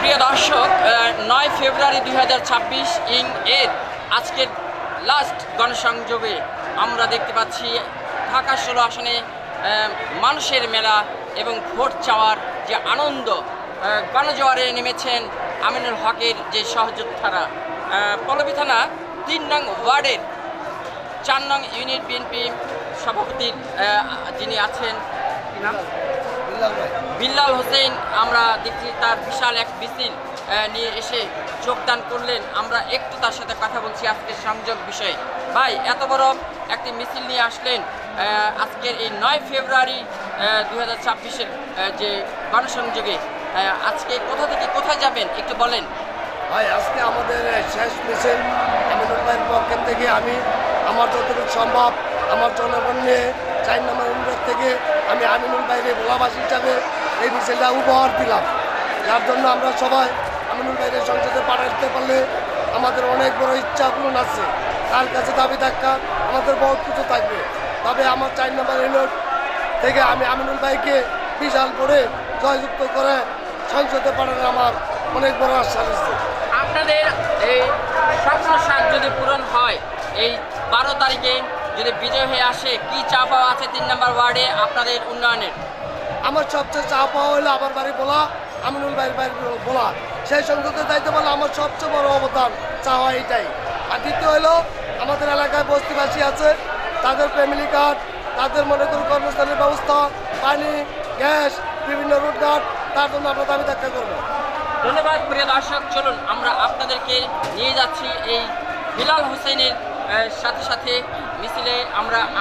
প্রিয় দর্শক, 9 ফেব্রুয়ারি 2026 এর আজকের লাস্ট গণসংযোগে আমরা দেখতে পাচ্ছি ঢাকা 16 আসনে মানুষের মেলা এবং ভোট চাওয়ার যে আনন্দ, গণজোয়ারে নেমেছেন আমিনুল হকের যে সহযোদ্ধারা। পল্লবী থানা 3 নং ওয়ার্ডের 4 নং ইউনিট বিএনপি সভাপতি যিনি আছেন বিল্লাল হোসেন, আমরা দেখছি তার বিশাল এক মিছিল নিয়ে এসে যোগদান করলেন। আমরা একটু তার সাথে কথা বলছি আজকের সংযোগ বিষয়ে। ভাই, এত বড় একটি মিছিল নিয়ে আসলেন আজকের এই 9 ফেব্রুয়ারি 2026-এর যে গণসংযোগে, আজকে কোথা থেকে কোথায় যাবেন একটু বলেন। ভাই, আজকে আমাদের শেষ মিছিল আমিনুল ভাইয়ের পক্ষের থেকে আমি আমার যতটুকু সম্ভব আমার জনগণ নিয়ে 4 নম্বর ইউনিট থেকে আমি আমিনুল ভাইয়ের ভোলাবাসী হিসাবে এই মিছিলটা উপহার দিলাম। যার জন্য আমরা সবাই আমিনুল ভাইয়ের সংসদে পাঠাতে পারলে আমাদের অনেক বড় ইচ্ছা পূরণ আছে। তার কাছে দাবি থাকা আমাদের বহুত কিছু থাকবে। তবে আমার 4 নম্বর ইউনিট থেকে আমি আমিনুল ভাইকে বিশাল করে জয়যুক্ত করে সংসদে পাঠানোর আমার অনেক বড় আশ্বাস আছে। আপনাদের এই স্বপ্ন সাত যদি পূরণ হয়, এই 12 তারিখে যদি বিজয় হয়ে আসে, কি চা পাওয়া আছে 3 নম্বর ওয়ার্ডে আপনাদের উন্নয়নের? আমার সবচেয়ে চা পাওয়া হলো আমার বাড়ি বলা, আমিনুল ভাইয়ের বাড়ি বলা। সেই সংসদে দায়িত্ব বলে আমার সবচেয়ে বড় অবদান চাওয়া এইটাই। আর দ্বিতীয় হলো আমাদের এলাকায় বস্তিবাসী আছে, তাদের ফ্যামিলি কার্ড, তাদের মনে করুন কর্মস্থানের ব্যবস্থা, পানি, গ্যাস, বিভিন্ন রোডঘাট, তার জন্য আমরা দাবি দেখা করবো। ধন্যবাদ। প্রিয় দর্শক, চলুন আমরা আপনাদেরকে নিয়ে যাচ্ছি এই বিলাল হোসেনের সাথে সাথে মিছিলে।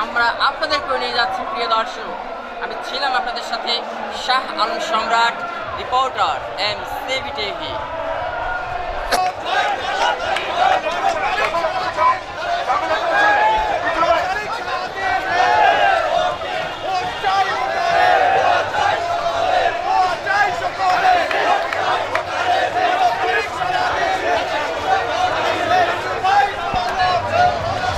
আমরা আপনাদেরকেও নিয়ে যাচ্ছি। প্রিয় দর্শক, আমি ছিলাম আপনাদের সাথে শাহ আলম সম্রাট, রিপোর্টার MCV TV।